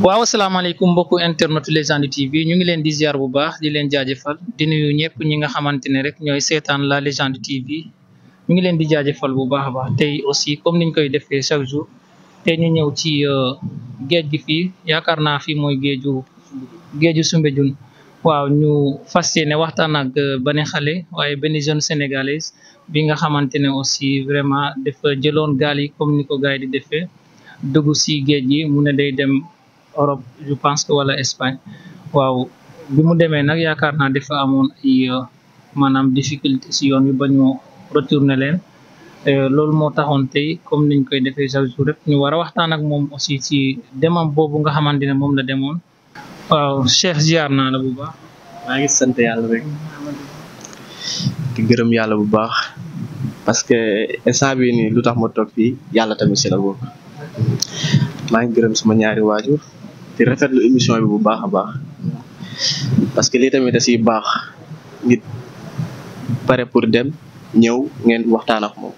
waaw asalaamaaleykum mbokku internet Légende TV ñu ngi leen di ziar bu baax di leen jaajëfal di nuyu ñëpp ñi nga xamante ne rek ñooy seetaan la Légende TV ñu ngi leen di jaajëfal bu baax a baax tey aussi comme niñ koy defee chaque jour tey ñu ñëw ci géej gi fii yaakaar naa fii mooy géeju Soumbédioune waaw ñu fas yéene waxtaan ak benn xale waaye benn jeune sénégalaise bi nga xamante ne aussi vraiment dafa jëloon gaal yi comme ni ko gars yi di defee dugg si géej gi mu ne day dem Europe je pense que wala Espagne waaw bi mu demee nag yaakaar naa dafa amoon ay maanaam difficulté si yoon wi ba ñu retourné leen loolu moo taxoon tey comme niñ koy defee chaque jour rek ñu war a waxtaan ak moom aussi ci demam boobu nga xamante ne moom la demoon waaw Cheikh ziar naa la bu baax. maa ngi sant yàlla rek di gërëm yàlla bu baax parce que instant bii nii lu tax ma toog fii yàlla tamit si la bokk maa ngi gërëm sama ñaari waajur di rafetlu émission bi bu baax a baax parce que lii tamit da siy baax nit pare pour dem ñëw ngeen waxtaan ak moom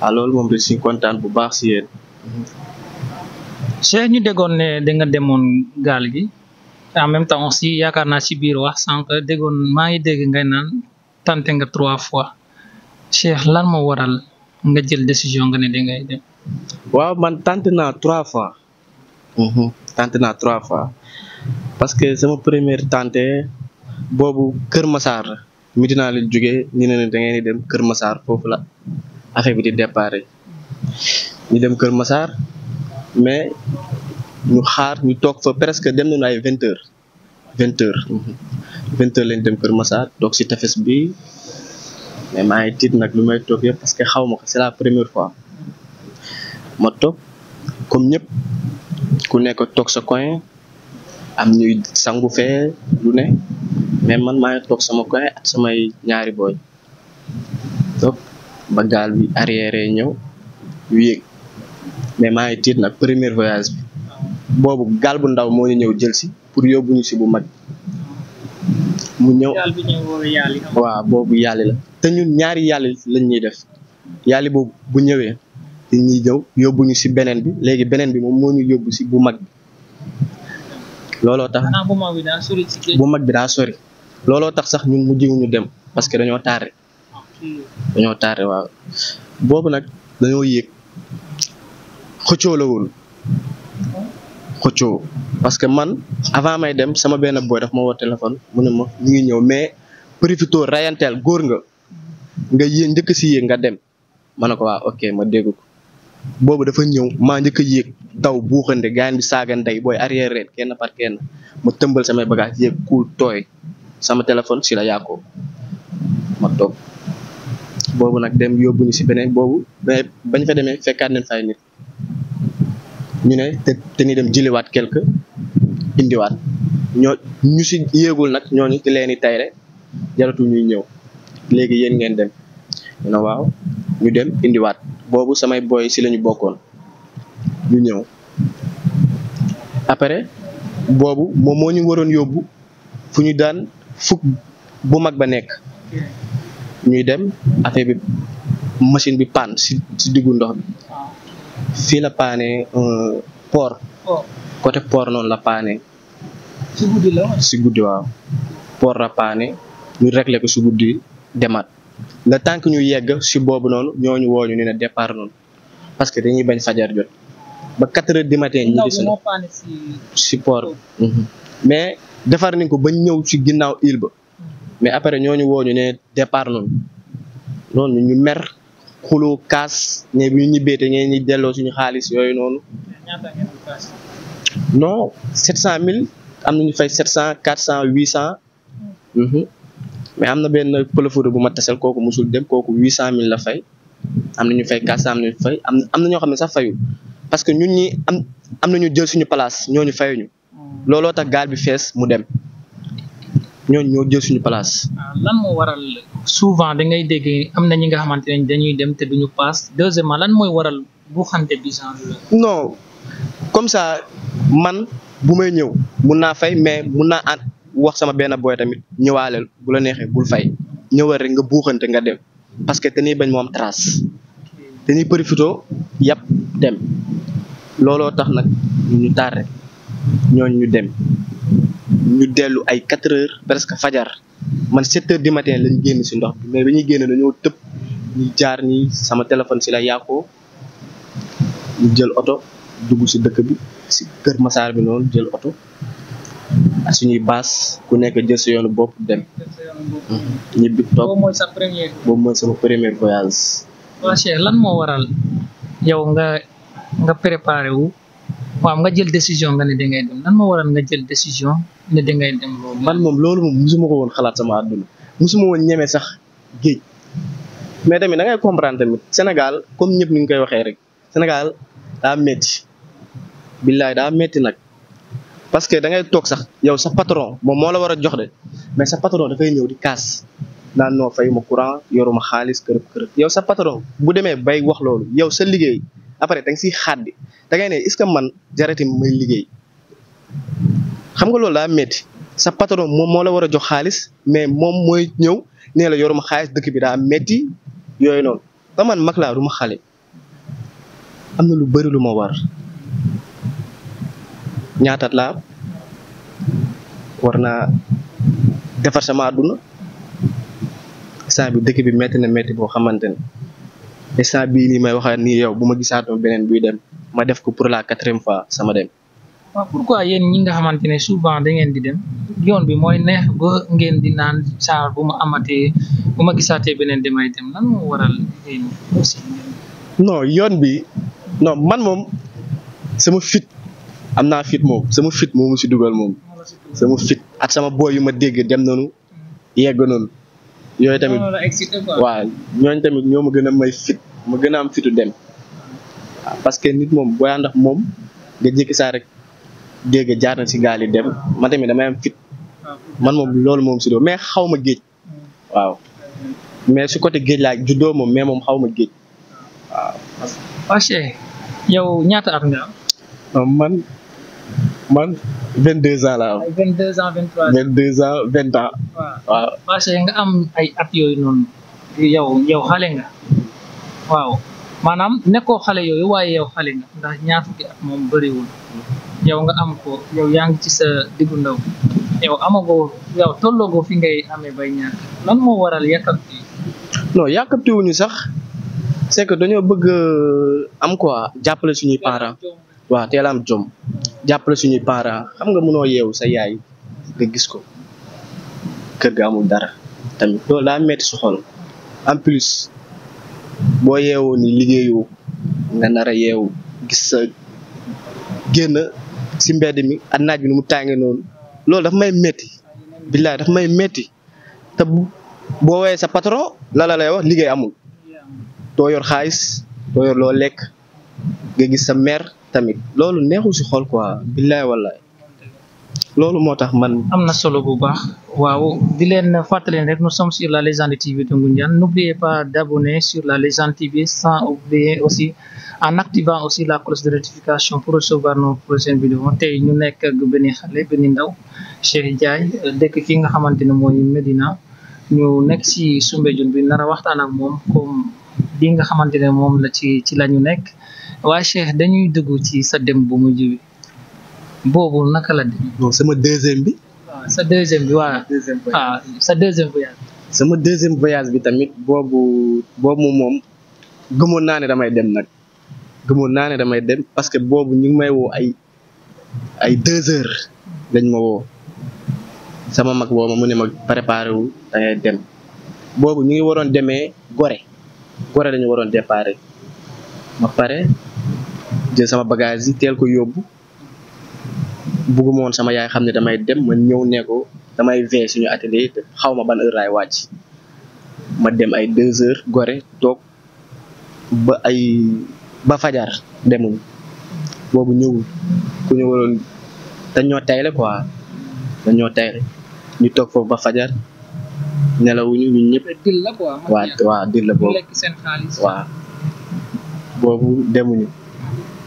waaw loolu moom da si kontaan bu baax si yéen. Cheikh ñu déggoon ne da nga demoon gaal gi en même temps aussi yaakaar naa ci biir wax sànq déggoon maa ngi dégg ngay naan tenté nga 3 fois Cheikh lan moo waral nga jël décision nga ne dangay dem. waaw man tenté naa 3 fois. tenté naa 3 fois parce que sama première tenté boobu Kër Massar la Medina la jógee ñu ne da ngeen di dem Kër Massar foofu la affaire bi di déparé ñu dem Kër Massar mais ñu xaar ñu toog fa presque dem nañu ay 20 heures 20 heures lañ dem Kër Massar toog si tefes bi mais maa ngi tiit nag lu may toog yëpp parce que xaw ma ko c'est la première fois ma toog comme ñëpp ku nekk toog sa coin am ñuy sangu fee lu ne mais man maa ngi toog sama coin ak samay ñaari boy toog ba gaal bi arrière ñëw ñu yéeg mais maa ngi tiit nag premier voyage bi boobu gaal bu ndaw moo ñu ñëw jël si pour yóbbu ñu si bu mag mu ñëw waaw boobu yàlli la te ñun ñaari yàlli lañ ñuy def yàlli boobu bu ñëwee ñuy ñëw yóbbu ñu si beneen bi léegi beneen bi moom moo ñu yóbbu si bu mag bi looloo tax bu mag bi daa sori looloo tax sax ñun mujjewuñu dem parce que dañoo tardé waaw boobu nag dañoo yéeg xëccoo la woon xëccoo parce que man avant may dem sama benn boy daf ma woo téléphone mu ne ma ñu ngi ñëw mais profito rayanteel góor nga yéeg njëkk si yéeg nga dem ma ne ko waaw ok ma dégg ko boobu dafa ñëw maa njëkk a yéeg daw buuxande gaañ bi saaga ndey booy arrière reen kenn par kenn ma tëmbal samay bagage yéeg kuul tooy sama téléphone si la yàqoo ma toog boobu nag dem yóbbu ñu si beneen boobu bañ fa demee fekkaat nañ fay nit ñu ne te ni dem jëliwaat quelque indiwaat ñu si yéegul nag ñooñu di leen di tayre jaratu ñuy ñëw léegi yéen ngeen dem ñu ne waaw ñu dem indiwaat boobu samay boy si lañu bokkoon ñu ñëw après boobu moom moo ñu waroon yóbbu fu ñu daan fukk bu mag ba nekk ñuy dem affaire bi machine bi panne si diggu ndox bi fii la paane port côté port noonu la paane si guddi waaw port la paane ñu réglé ko si guddi demaat le temps que ñu yegg si boobu noonu ñooñu wooñu ne départ noonu parce que dañuy bañ fajar jot ba 4 heures du matin ñu gis si port mais defar nañ ko ba ñëw si ginnaaw île ba mais après ñooñu wooñu ne départ noonu ñu mer xulu kaas ne bu ñu ñibbeete ngeen ñi delloo suñu xaalis yooyu noonu non 700 000 am nañu fay 700 400 800 mais am na benn pëlëfóote bu ma tasel kooku musul dem kooku 800 000 la fay am na ñu fay 400 am nañu fay am na ñoo xam ne sax fayul parce que ñun ñi am nañu jël suñu place ñooñu fayuñu looloo tax gaal bi fees mu dem ñooñu ñoo jël suñu place. lan moo waral souvent da ngay dégg am na ñi nga xamante ne dañuy dem te duñu paas deuxièmement lan mooy waral bu xante bi genre non comme ça man bu may ñëw mun naa fay mais mun naa wax sama benn boy tamit ñëwaaleel bu la neexee bul fay ñëwal rek nga buuxante nga dem parce que dañuy bañ moom trace dañuy profité yàpp dem looloo tax nag ñu tardé ñooñu ñu dem ñu dellu ay 4 heures presque fajar man 7 heures du matin lañ génn si ndox bi mais bi ñuy génn dañoo tëb ñu jaar nii sama téléphone si la yàqoo ñu jël oto dugg si dëkk bi si Kër Massar bi noonu jël oto ak suñuy baas ku nekk jël sa yoonu bopp dem ñibbi toog. boobu mooy sa première. boobu mooy sama premier voyage. waa Cheikh lan moo waral yow nga préparé wu waaw nga jël décision nga ne dangay dem lan moo waral nga jël décision ne dangay dem loolu. man moom loolu moom musuma ko woon xalaat sama àdduna musuma woon ñeme sax géej mais tamit da ngay comprendre tamit Sénégal comme ñëpp ni ñu koy waxee rek Sénégal daa metti billaay daa metti nag parce que da ngay toog sax yow sa patron moom moo la war a jox de mais sa patron dafay ñëw di kaas naan noo fayuma courant yoruma xaalis kërëb yow sa patron bu demee bay wax loolu yow sa liggéey après da nga siy xaddi da ngay ne est-ce que man jarati may liggéey xam nga loolu daa metti sa patron moom moo la war a jox xaalis mais moom mooy ñëw nee la yoruma xaalis dëkk bi daa metti yooyu noonu ba man mag laa du ma xale am na lu bëri lu ma war ñaataat laa war naa defar sama àdduna instant bi dëkk bi metti na metti boo xamante ne instant bii nii may waxaat nii yow bu ma gisaatoon beneen buy dem ma def ko pour la 4e fois sama dem. waaw pourquoi yéen ñi nga xamante ne souvent da ngeen di dem yoon bi mooy neex ba ngeen di naan saa bu ma amatee bu ma gisaatee beneen damay dem lan moo waral yéen aussi. non yoon bi non man moom sama fit am naa fit moom sama fit moomu si dugal moom sama fit ak sama boy yu ma dégg dem noonu yegg noonu yooyu tamit waaw ñooñu tamit ñoo ma gën a may fit ma gën a am fitu dem waaw parce que nit moom booy ànd ak moom nga jékki saa rek dégg jaar na si gaal yi dem man tamit damay am fit man moom loolu moom si doo mais xaw ma géej waaw mais su côté géej laa juddoo moom mais moom xaw ma géej waaw. waa Cheikh yow ñaata at nga am. man 22 ans laa am. ay 22 ans 23 ans. 22 ans 20 ans. waaw waa Cheikh nga am ay at yooyu noonu yow xale nga waaw maanaam nekkoo xale yooyu waaye yow xale nga ndax ñaar fukki at moom bëriwul yow nga am ko yow yaa ngi ci sa diggu ndaw yow amagoo yow tolloogoo fi ngay amee bay ñàkk lan moo waral yàkkamti. non yàkkamtiwuñu sax c'est que dañoo bëgg am quoi jàppale suñuy parents. waaw teel a am jom jàppale suñuy parents xam nga mënoo yeewu sa yaay nga gis ko kër ga amul dara tamit loolu daa metti su xol en plus boo yeewoo ni liggéeyu nga nar a yeewu gis sa génn si mbedd mi ak naaj bi nu mu tàngee noonu loolu daf may metti billaay daf may metti te boo woowee sa patron la lay wax liggéey amul doo yor xaalis doo yor loo lekk nga gis sa mère tamit loolu neexul si xol quoi billaay wallaay loolu moo tax man. am na solo bu baax waaw di leen fàttali rek nous sommes sur la Légende TV de Ngoundiane n'oubliez pas d'abonner sur la Légende TV sans oublier aussi en activant aussi la cloche de notification pour recevoir nos prochaines vidéos tey ñu nekk ak benn xale benn ndaw Cheikh Ndiaye dëkk fi nga xamante ne mooy Medina ñu nekk si Soumbédioune bi nar a waxtaan ak moom comme bi nga xamante ne moom la ci la ñu nekk. waa Cheikh dañuy dugg ci sa dem bu mujj bi boobu naka la dem. non sama deuxième bi. waaw sa deuxième bi waaw. sa deuxième voyage. sama deuxième voyage bi tamit boobu moom gëmoon naa ne damay dem nag gëmoon naa ne damay dem parce que boobu ñu ngi may woo ay 2 heures dañ ma woo sama mag boobu mu ne ma préparé wu da ngay dem boobu ñu ngi waroon demee Gorée dañu waroon déparé ma pare jël sama bagage yi teel ko yóbbu bugguma woon sama yaay xam ne damay dem ma ñëw ne ko damay veiller suñu atelier te xaw ma ban heure laay wàcc ma dem ay 2 heures Gorée toog ba fajar demuñ boobu ñëwul ku ñu waroon dañoo tayle quoi dañoo tayle ñu toog foofu ba fajar nelawuñu ñun ñëpp. dil la quoi. waaw dil la boobu lekk seen xaalis. waaw boobu demuñu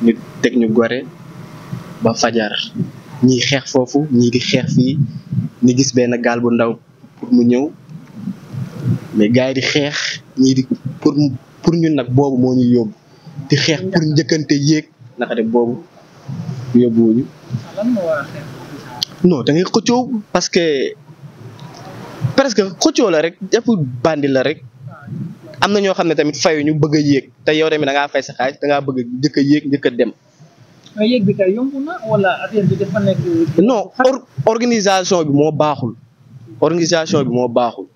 ñu teg ñu Gorée ba fajar ñii xeex foofu ñii di xeex fii ñu gis benn gaal bu ndaw pour mu ñëw mais gars yi di xeex ñii di pour ñun nag boobu moo ñu yóbbu di xeex pour njëkkante yéeg naka de boobu yóbbuwuñu. lan moo war a xeex. non da ngay xëccoo parce que presque xëccoo la rek jàpp bandi la rek am na ñoo xam ne tamit fayuñu bëgg a yéeg te yow tamit da ngaa fay sa xaalis da ngaa bëgg a njëkk a yéeg njëkk a dem. mais yéeg bi kay yomb na wala affaire bi dafa nekk. non organisation bi moo baaxul organisation bi moo baaxul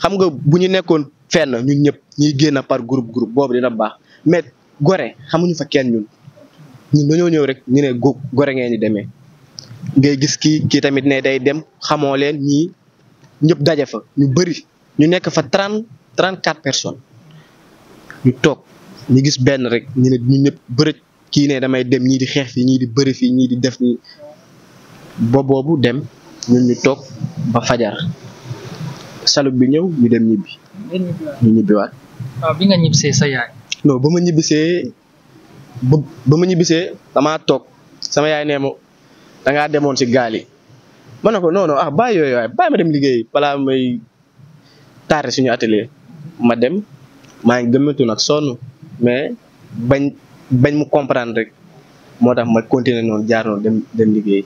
xam nga bu ñu nekkoon fenn ñun ñëpp ñuy génn par groupe boobu dina baax mais gore xamuñu fa kenn ñun dañoo ñëw rek ñu ne gore ngeen di demee ngay gis kii tamit ne day dem xamoo leen ñii ñëpp daje fa ñu bëri ñu nekk fa 34 personnes ñu toog ñu gis benn rek ñu ne ñu ñëpp bërëj kii ne damay dem ñii di xeex fii ñii di bëri fii ñii di def nii boobu dem ñun ñu toog ba fajar salut bi ñëw ñu dem ñibbi. ñu ñibbiwaat. waaw bi nga ñibbisee sa yaay. non ba ma ñibbisee damaa toog sama yaay nee ma dangaa demoon si gaal yi ma ne ko non bàyyi yooyu waaye bàyyi ma dem liggéey balaa may taare suñu atelier ma dem maa ngi gëmmantu nag sonn mais bañ mu comprendre rek moo tax ma continuer noonu jaar noonu dem liggéey.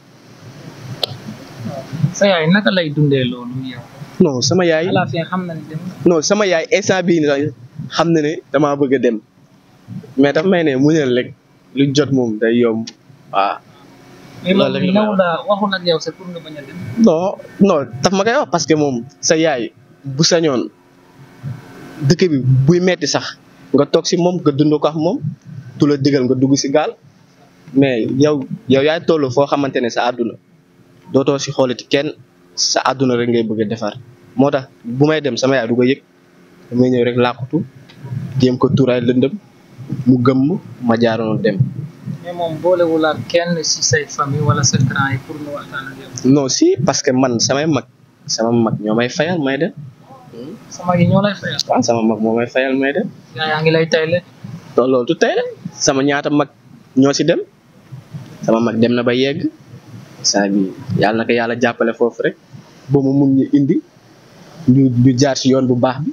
sa yaay naka lay dundee loolu yow. non sama yaay. à la fin xam na ne dem. non sama yaay instant bii nii xam na ne damaa bëgg a dem mais daf may ne muñal rek lu jot moom day yomb waaw. loolu rek la waxul ak yow c'est pour nga bañ a dem. non daf ma koy wax parce que moom sa yaay bu sañoon dëkk bi buy metti sax nga toog si moom nga dund ko ak moom tu la digal nga dugg si gaal mais yow yaay toll foo xamante ne sa àdduna dootoo si xoolati kenn sa àdduna rek ngay bëgg a defar moo tax bu may dem sama yaay du ko yëg damay ñëw rek làqutu jéem ko tuuraay lëndëm mu gëmm ma jaaroon dem. mais moom boolewul ak kenn si say famille wala sa grand yi pour ñu waxtaan ak yow. non si parce que man sama mag ñoo may fayal may dem. sama gi ñoo lay fayal. waaw sama mag moo may fayal may dem. yaa ngi lay tayle. loolu du tayle sama ñaata mag ñoo si dem sama mag dem na ba yegg saa bi yàlla na ko yàlla jàppale foofu rek ba mu mun ñu indi ñu jaar si yoon bu baax bi.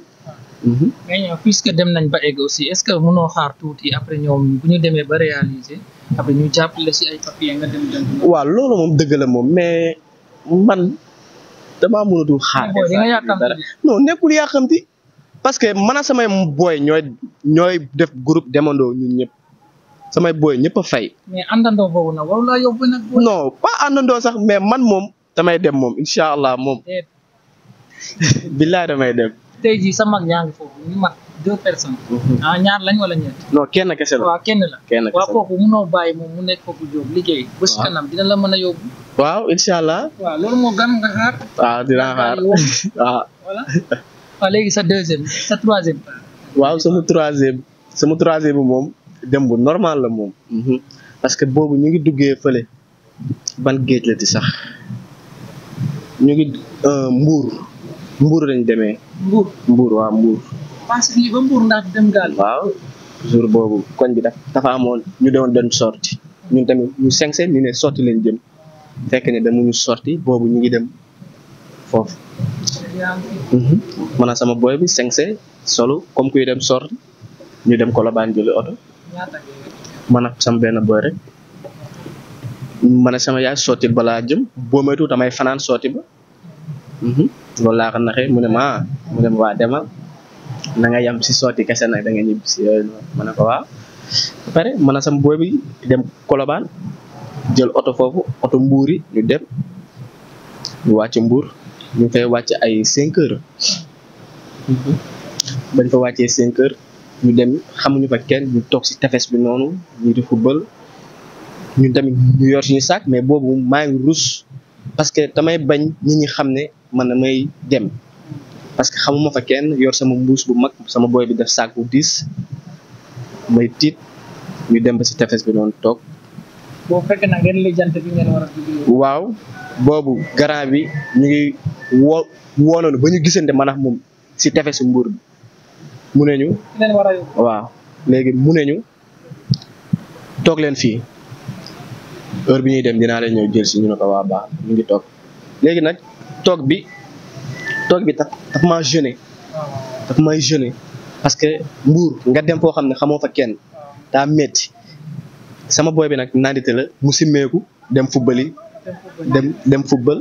mais ñoom puisque dem nañ ba egg aussi est-ce que mënoo xaar tuuti après ñoom bu ñu demee ba réaliser après ñu jàppale si ay papier nga dem. waaw loolu moom dëgg la moom mais man damaa mënatul xaar. dara non nekkul yàqamti parce que man a samay booy ñooy def groupe demandoo ñun ñëpp samay booy ñëpp a fay. mais àndandoo boobu nag warul laa yóbbu nag. non pas àndandoo sax mais man moom damay dem moom incha allah moom. billaay damay dem. tey jii sa mag ñaa ngi foofu ñu mat 2 personnes. ñaar lañ wala ñett. non kenn kese la. waaw kenn la. waaw kooku munoo bàyyi moom mu nekk foofu jóob liggéey. ba si kanam dina la mën a yóbbu. waaw incha allah. waaw loolu moo gën nga xaar. waaw dinaa xaar waaw. voilà waaw léegi sa troisième. waaw sama troisième bi moom dem bu normal la moom. parce que boobu ñu ngi duggee fële ban géej la di sax ñu ngi Mbuur lañ demee. Mbuur waaw Mbuur. parce que ba Mbuur ndax dem gaal. waaw jour boobu koñ bi dafa amoon ñu doon sorti ñun tamit ñu 5 ñu ne sorti lañ jëm fekk ne damuñu sorti boobu ñu ngi dem foofu. man sama boy bi 5 solo comme kuy dem sorti ñu dem Colobane jëli oto. man ak sama benn boy rek man ak sama yaay sorti balaa jëm boo moytu damay fanaan sorti ba. loolu laa ko naxee mu ne ma waa demal na nga yam si sotti kese nag da nga ñibbi si yooyu noonu ma ne ko waaw ba pare man a sama booy bi dem Colobane jël oto foofu oto Mbuur yi ñu dem ñu wàcc Mbuur ñu fay wàcc ay 5 heures bañ fa wàccee 5 heures ñu dem xamuñu fa kenn ñu toog si tefes bi noonu ñu di football ñun tamit ñu yor suñu sac mais boobu maa ngi rus parce que damay bañ nit ñi xam ne man damay dem parce que xamuma fa kenn yor sama mbuus bu mag sama boy bi def sac bu 10 may tiit ñu dem ba si tefes bi noonu toog. boo fekkee na ngeen lijjante bi ngeen war a dugg. waaw boobu grand bi ñu ngi woonoonu ba ñu gisante man ak moom si tefesu Mbuur bi mu ne ñu. leen war a yóbbu. waaw léegi mu ne ñu toog leen fii heure bi ñuy dem dinaa leen ñëw jël si ñu ne ko waa baax ñu ngi toog léegi nag toog bi daf maa gêné daf may gêné parce que Mbuur nga dem foo xam ne xamoo fa kenn daa metti sama boy bi nag nandite la mu simmeeku dem football yi dem football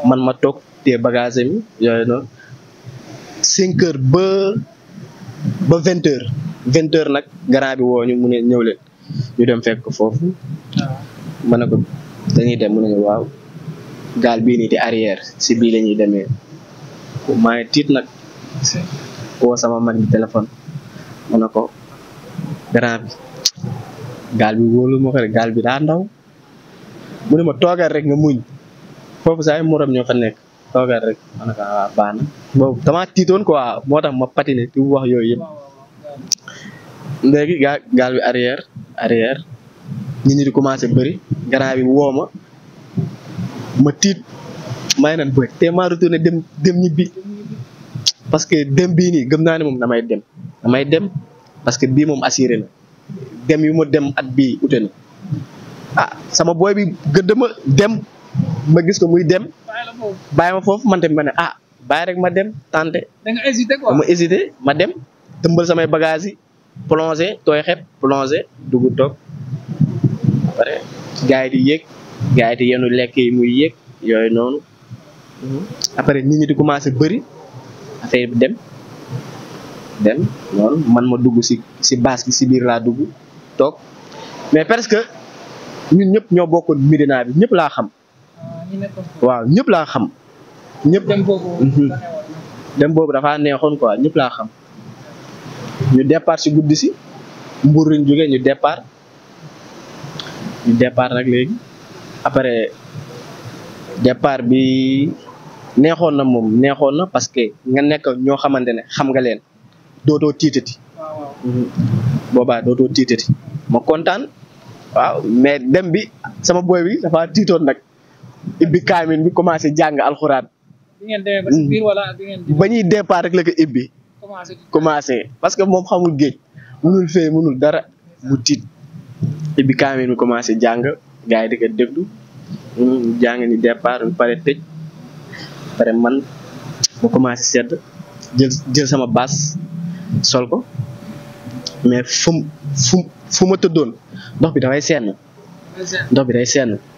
man ma toog te bagage mi yooyu noonu 5 heures ba 20 heures 20 heures nag grand bi woo ñu mu ne ñëw leen ñu dem fekk ko foofu ma ne ko dañuy dem mu ne waaw gaal bii nii di arrière si bii la ñuy demee maa ngi tiit nag woo sama mag bi téléphone ma ne ko grand bi gaal bi wóolu ma ko rek gaal bi daa ndaw mu ne ma toogal rek nga muñ foofu saa ay morom ñoo fa nekk toogal rek ma ne ko waaw baax na boobu damaa tiitoon quoi moo tax ma patiné ci wax yooyu yëpp léegi gaal bi arrière nit ñi di commencé bëri grand bi woo ma tiit may nan bëgg te maa retourné dem ñibbi parce que dem bii nii gëm naa ne moom damay dem parce que bii moom assuré na dem yu ma dem at bii ute na sama boy bi gëdd ma dem ma gis ko muy dem bàyyi ma foofu man tamit ma ne bàyyi rek ma dem tante da nga hésité quoi ma hésité ma dem tëmbal samay bagages yi plongé tooy xep plongé dugg toog pare gars yi di yéeg gars yi di yenu lekk yi muy yéeg yooyu noonu après nit ñi di commencé bëri affaire bi dem noonu man ma dugg si base bi si biir laa dugg toog mais presque ñun ñëpp ñoo bokkoon Médina bi ñëpp laa xam waaw ñëpp laa xam ñëpp dem boobu dafa neexoon quoi ñëpp laa xam ñu départ si guddi si Mbour lañ jógee ñu départ nag léegi après départ bi neexoon na parce que nga nekk ñoo xamante ne xam nga leen dootoo tiitati boobaa dootoo tiitati ma kontaan waaw mais dem bi sama boy bi dafa tiitoon nag ibbi kaamin bi commencé jàng alxuraan ba ñuy départ rek la ko ibbi commencé parce que moom xamul géej mënul fee mënul dara mu tiit ibbi kaamin bi commencé jàng gars yi di ko déglu jàng ni départ bi pare tëj pare man mu commencé sedd jël sama baas sol ko mais fu ma tëddoon ndox bi dafay senn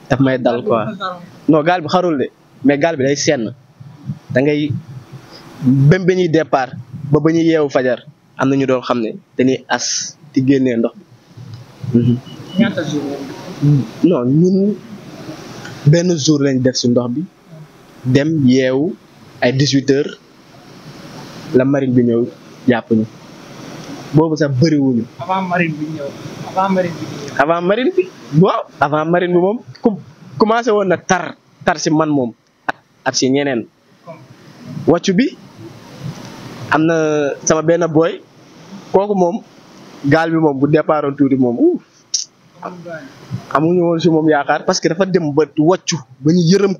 daf may dal quoi non gaal bi xarul de mais gaal bi day senn da ngay bém ba ñuy départ ba ñuy yeewu fajar am na ñu doon xam ne dañuy as di génnee ndox bi ñaata jour non ñun benn jour lañ def si ndox bi dem yeewu ay 18 heures la marine bi ñëw jàpp ñu boobu sax bëriwuñu avant marine bi waaw avant marine bi moom commencé woon na tar si man moom ak si ñeneen wàccu bi am na sama benn boy kooku moom gaal bi moom bu départoon tuuti moom amuñu woon si moom yaakaar parce que dafa dem ba wàccu ba ñu yërëm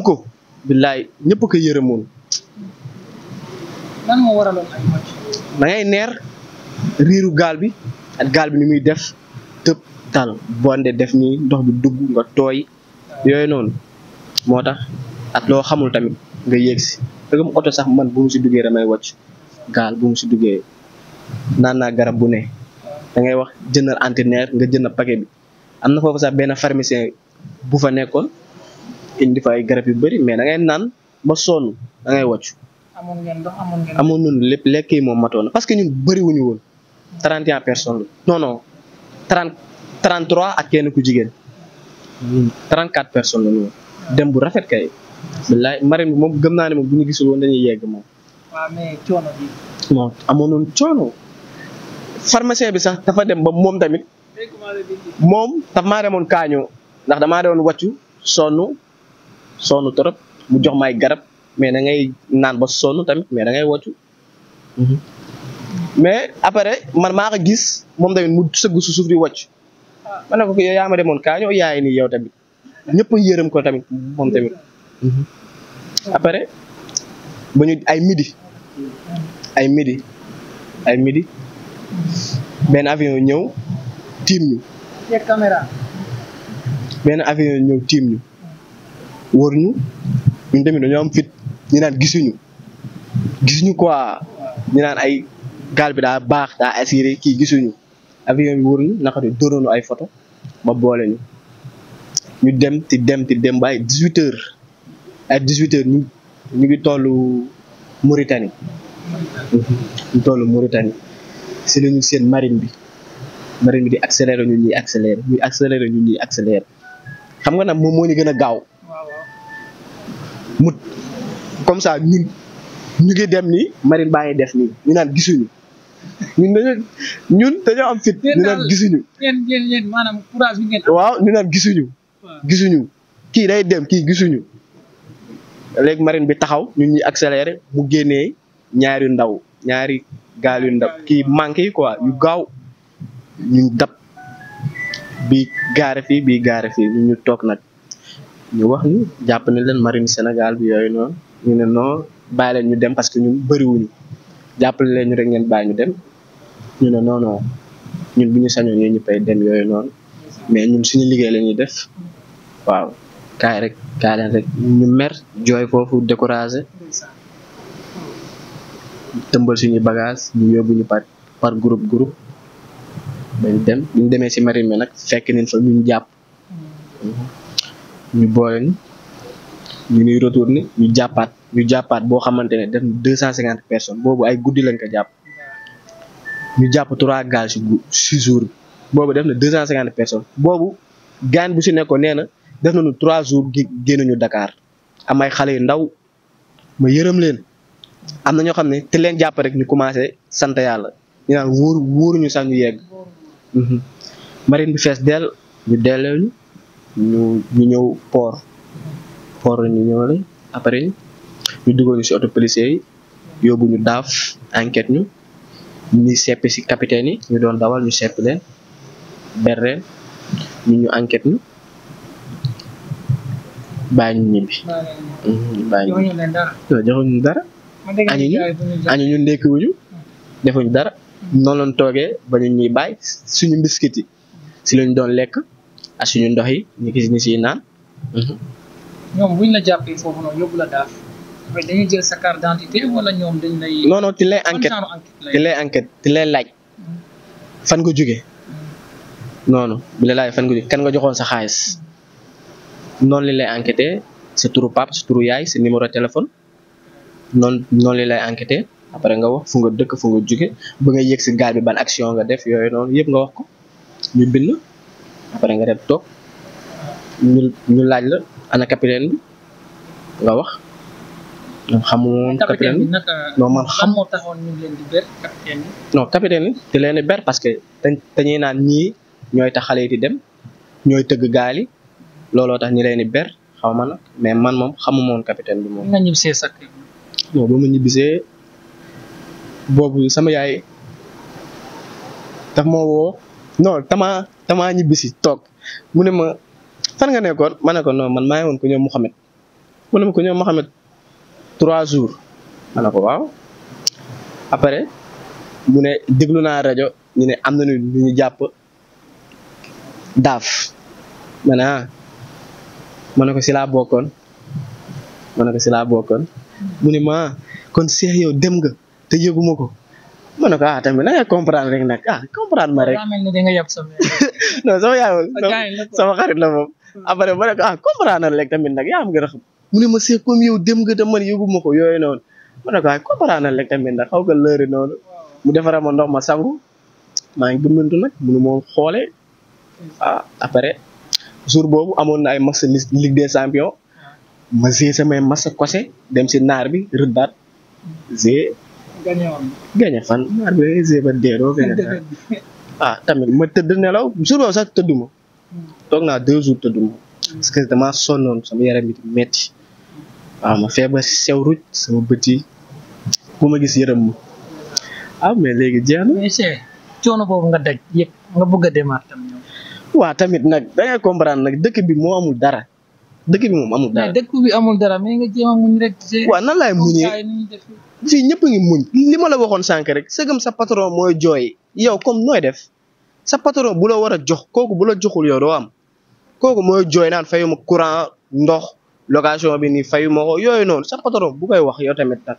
ko billaay ñëpp ko yërëmoon lan moo waraloon ay wàcc da ngay neer riiru gaal bi ak gaal bi ni muy def tëb tal bonde def nii ndox bi dugg nga tooy yooyu noonu moo tax ak loo xamul tamit nga yéeg si dëggam oto sax man bu mu si duggee damay wàcc gaal bu mu si duggee naan naa garab bu ne da ngay wax jëndal antinaire nga jënd paquet bi am na foofu sax benn pharmacien bu fa nekkoon indi fa ay garab yu bëri mais da ngay naan ba sonn da ngay wàcc amoon noonu lépp lekk yi moom matoon na parce que ñun bëriwuñu woon 31 personnes la non 33 ak kenn ku jigéen 34 personnes la ñu woon dem bu rafet kay billaay marine bi moom gëm naa ne moom bu ñu gisul woon dañuy yegg moom waaw mais coono bi non amoon noonu coono pharmacien bi sax dafa dem ba moom tamit moom daf maa demoon kaañoo ndax damaa demoon wàccu sonn trop mu jox may garab mais da ngay naan ba sonn tamit mais da ngay wàccu mais après man maa ko gis moom tamit mu sëgg su suuf di wàcc ma ne ko yow yaa ma demoon kaañoo yaay nii yow tamit ñëpp a yërëm ko tamit moom tamit après ba ñu ay midi benn avion ñëw tiim ñu wër ñu ñun tamit dañoo am fit ñu naan gisuñu quoi ñu naan ay gaal bi daa baax daa assuré kii gisuñu avion bi wër ñu naka di dóoroonu ay photo ba boole ñu dem ba ay 18h ay 18h ñu ngi tollu Mauritanie. ñu tollu Mauritanie si la ñu seen marine bi di accéléré ñun ñuy accéléré xam nga nag moom moo ñu gën a gaaw mu comme ça ñun ñu ngi dem nii marine baa ngi def nii ñu naan gisuñu ñun dañoo am fit ñu naan gisuñu. yéen maanaam courage bi ngeen. waaw ñu naan gisuñu kii day dem kii gisuñu léegi marine bi taxaw ñun ñuy accéléré mu génnee ñaari gaal yu ndaw kii manqué yi quoi yu gaaw ñu dab bii gaare fii ñu toog nag ñu wax ñu jàpp ne leen marine Sénégal bi yooyu noonu ñu ne non bàyyi leen ñu dem parce que ñun bëriwuñu jàppale leen ñu rek ngeen bàyyi ñu dem ñu ne non ñun bu ñu sañoon yéen ñu pay dem yooyu noonu mais ñun suñu liggéey la ñuy def waaw kaay leen rek ñu mer jooy foofu découragé tëmbal suñuy bagage ñu yóbbu ñu par groupe bañ dem ñu demee si marine bi nag fekk nañ fa ñu jàpp ñu boole ñu ñuy retourné ñu jàppaat boo xamante ne def 250 personnes boobu ay guddi lañ ko jàpp ñu jàpp 3 gaal si jour boobu def na 250 personnes boobu gaan bu si nekkoon nee na def nañu 3 jours génnuñu Dakar am ay xale yu ndaw ma yërëm leen am na ñoo xam ne te leen jàpp rek ñu commencé sant yàlla ñu naan wóoruñu sax ñu yegg marine bi fees dell ñu delloo ñu ñëw port ñu ñëwale après ñu dugal ñu si auto policier yi yóbbu ñu daaf enquête ñu seppi si capitaine yi ñu doon dawal ñu seppi leen berreen ñu enquête ñu bàyyi ñu ñibbi. joxuñu dara. añu ñu ndekkiwuñu defuñu dara noonu lañ toogee ba ñu ñuy bàyyi suñu mbiskit yi si lañ doon lekk ak suñu ndox yi ñu siy naan. ñoom buñ la jàppee foofu noonu yóbbu la daaf mais dañuy jël sa carte d'identité wala ñoom dañ lay. non ti lay enquête ti lay laaj fan nga jóge noonu bi la laaj fan nga jóge kan nga joxoon sa xaalis noonu li lay enquêté sa turu pap sa turu yaay sa numéro téléphone noonu li lay enquêté après nga wax fu nga dëkk fu nga jóge ba nga yëg si gaal bi ban action nga def yooyu noonu yëpp nga wax ko ñu bind après nga dem toog ñu laaj la ana capitaine bi nga wax xamu woon capitaine bi non man xam moo taxoon ñu leen di ber capitaine bi non capitaine bi te leen di ber parce que dañuy naan ñii ñooy tax xale yi di dem ñooy tëgg gaal yi looloo tax ñi leen di ber xaw ma nag mais man moom xamuma woon capitaine bi moom. nga ñibbisee sax. non ba ma ñibbisee boobu sama yaay daf ma woo non tamaa ñibbisi toog mu ne ma fan nga nekkoon ma ne ko non man maa ngi woon ko ñoom Mouhamed mu ne ma ko ñoom Mouhamed 3 jours ma ne ko waaw après mu ne déglu naa rajo ñu ne am na lu ñu jàpp daaf ma ne ma ne ko si laa bokkoon mu ne ma kon Cheikh yow dem nga te yëguma ko ma ne ko tamit na ngay comprendre rek nag comprendre ma rek non sama yaay sama xarit la moom après ma ne ko comprendre rek tamit nag yaa am gën a xam mu ne ma Cheikh comme yow dem nga te man yëguma ko yooyu noonu ma ne ko comprendre rek tamit nag xaw nga lëri noonu mu defara ma ndox ma sangu maa ngi gëmmantu nag munu moom xoole après jour boobu amoon na ay match Ligue des Champions ma gée samay match kose dem si naar bi rëddaat gée gañe fan naar bi gée ba deedoo gañe tamit ma tëdd nelaw jour boobu sax tëdduma toog naa 2 jours tëdduma parce que dama sonnoon sama yaram bi metti ma feebar sew ruj sama bët yi ku ma gis yërëm ma mais léegi jeex na coono boobu nga daj yëpp nga bëgg a demaat tam waaw tamit nag da ngay comprendre nag dëkk bi moo amul dara dëkk bi moom amul dara dëkk bi amul dara mais nga jéem a muñ rek. waaw nan laay muñee fii ñëpp a ngi muñ li ma la waxoon sànq rek sëgëm sa patron mooy jooy yow comme nooy def sa patron bu la war a jox kooku bu la joxul yow doo am kooku mooy jooy naan fayuma courant ndox location bi nii fayuma ko yooyu noonu sa patron bu koy wax yow tamit nag.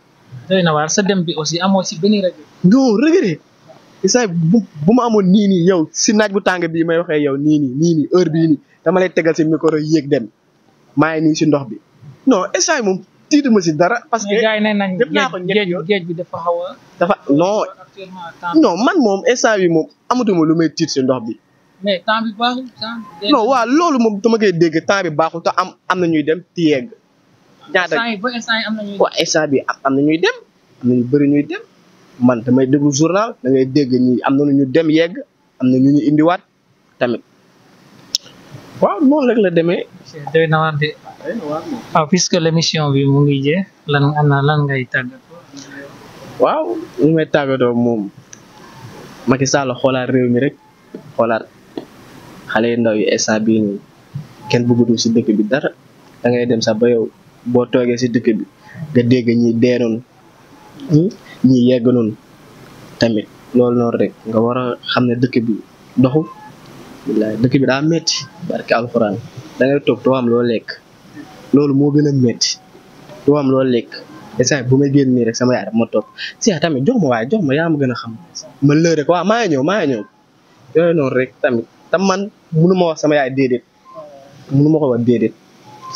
doy na waar sa dem bi aussi amoo si benn rajo. non regret instant bu ma amoon nii yow si naaj bu tàng bii may waxee yow nii heure bii nii dama lay tegal si micro yéeg dem maa ngi nii si ndox bi non instant moom tiitu ma si dara. parce que gars yi nee nañ def naa ko ñetti yoon géej bi dafa xaw a. dafa non man moom instant bi moom amatuma lu may tiit si ndox bi. mais temps bi baaxul non waaw loolu moom dama koy dégg temps bi baaxul te am na ñuy dem ti yegg. ñaata instant yi am na ñuy. waaw instant bi am na ñuy dem am na ñu bëri ñuy dem man damay déglu journal da ngay dégg ñi am na ñu dem yegg am na ñu indiwaat tamit waaw noonu rek la demee. doy na waar de. waaw puisque l'émission bi mu ngi jeex lan ngay tàggatoo. waaw li may tàggatoo moom Macky Sall xoolaat réew mi rek xoolaat xale yu ndaw yi instant bii nii kenn bëggatul si dëkk bi dara da ngay dem sax ba yow boo toogee si dëkk bi nga dégg ñi dee noonu ñi yegg noonu tamit loolu noonu rek nga war a xam ne dëkk bi doxul billaay dëkk bi daa metti barke alxuraan da ngay toog doo am loo lekk loolu moo gën a metti doo am loo lekk instant bu may génn nii rek sama yaay ma toog si tamit jox ma waaye jox ma yaa ma gën a xam ma lëre rek waaw maa ngi ñëw yooyu noonu rek tamit tam man mënu ma wax sama yaay déedéet mënu ma ko wax déedéet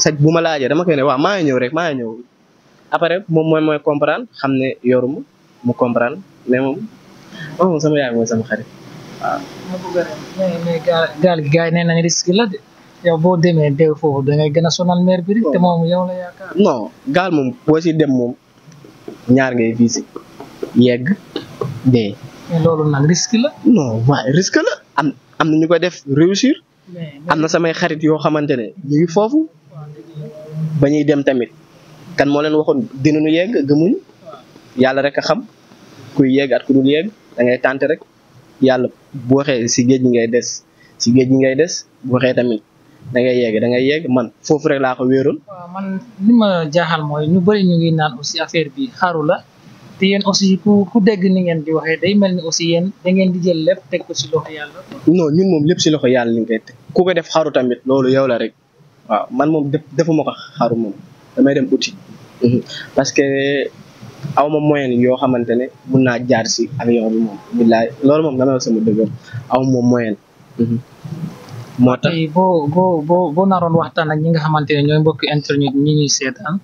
sax bu ma laajee dama koy ne waaw maa ngi ñëw rek maa ngi ñëw après moom mooy comprendre xam ne yoruma mu comprendre mais moom sama yaay mooy sama xarit waaw. mais gaal gi gars yi nee nañ risque la de yow boo demee deew foofu da ngay gën a sonal maire bi rek te moom yow la yaakaar. non gaal moom boo si dem moom ñaar ngay visé yegg dee. mais loolu nag risque la. non waaye risque la am na ñu ko def réussir. am na samay xarit yoo xamante ne ñu ngi foofu ba ñuy dem tamit kan moo leen waxoon dinañu yegg gëmuñu yàlla rek a xam kuy yegg at ku dul yegg da ngay tànte rek yàlla bu waxee si géej gi ngay des bu waxee tamit da ngay yegg man foofu rek laa ko wéeroon. waaw man li ma jaaxal mooy ñu bëri ñu ngi naan aussi affaire bi xaru la te yéen aussi ku dégg ni ngeen di waxee day mel ni aussi yéen da ngeen di jël lépp teg ko si loxo yàlla. non ñun moom lépp si loxo yàlla li nga koy teg ku ko def xaru tamit loolu yow la rek waaw man moom defuma ko xaru moom damay dem uti parce que aw ma moyen yoo xamante ne mun naa jaar si avion bi moom billaay loolu moom dama sama dëgg aw ma moyen. moo tax tey boo naroon waxtaan ak ñi nga xamante ne ñooy mbokki internet ñi ñuy seetaan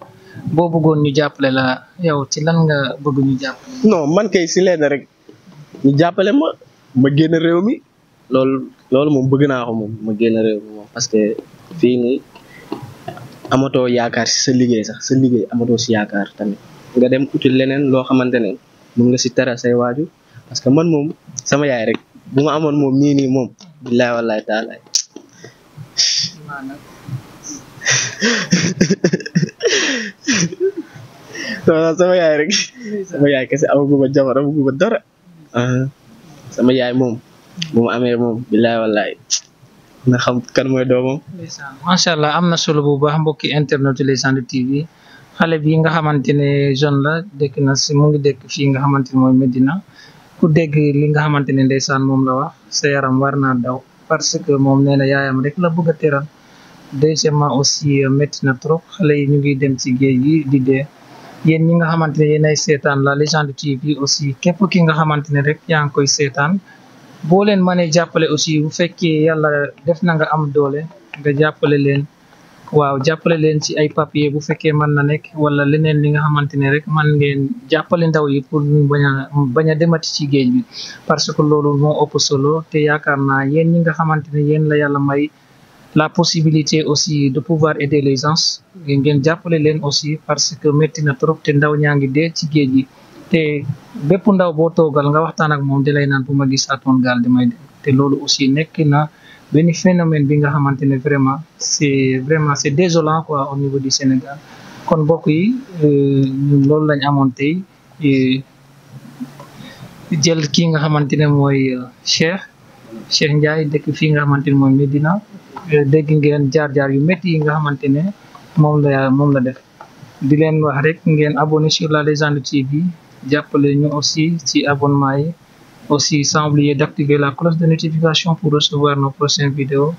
boo bëggoon ñu jàppale la yow ci lan nga bëgg ñu jàppale. non man kay si leen rek ñu jàppale ma génn réew mi loolu moom bëgg naa ko moom ma génn réew mi moom parce que fii nii amatoo yaakaar si sa liggéey sax sa liggéey amatoo si yaakaar tamit nga dem uti leneen loo xamante ne mun nga si teral say waajur parce que man moom sama yaay rek bu ma amoon moom nii moom billaay wallaay taalaay sama yaay rek sama yaay kese amaguma jabar amaguma dara sama yaay moom bu ma amee moom billaay wallaay na xam kan mooy doomam. macha allah am na solo bu baax mbokki internet Légende TV xale bi nga xamante ne jeune la dëkk na si mu ngi dëkk fii nga xamante ne mooy Medina ku dégg li nga xamante ne ndeysaan moom la wax sa yaram war naa daw parce que moom nee na yaayam rek la bëgg a teral deuxièmement aussi métti na trop xale yi ñu ngi dem ci géej gi di dee yéen ñi nga xamante ne yéen ay seetaan la Légende TV aussi képp ki nga xamante ne rek yaa ngi koy seetaan boo leen mënee jàppale aussi bu fekkee yàlla def na nga am doole nga jàppale leen waaw jàppale leen ci ay papier bu fekkee mën na nekk wala leneen li nga xamante ne rek man ngeen jàppale ndaw yi pour ñu bañ a demati ci géej bi parce que loolu moo ëpp solo te yaakaar naa yéen ñi nga xamante ne yéen la yàlla may la possibilité aussi de pouvoir aider les gens ngeen jàppale leen aussi parce que métti na trop te ndaw ñaa ngi dee ci géej gi te bépp ndaw boo toogal nga waxtaan ak moom di lay naan bu ma gisaatoon gaal di may dem te loolu aussi nekk na benn phénomène bi nga xamante ne c'est désolant quoi au niveau du Sénégal kon mbokk yi ñun loolu lañ amoon tey jël kii nga xamante ne mooy Cheikh Ndiaye dëkk fii nga xamante ne mooy Medina dégg ngeen jaar-jaar yu métti yi nga xamante ne moom la def di leen wax rek ngeen abonné sur la Légende TV jàppale ñu aussi ci abonnement yi aussi sans oublier d'activer la cloche de notification pour recevoir nos prochaines vidéos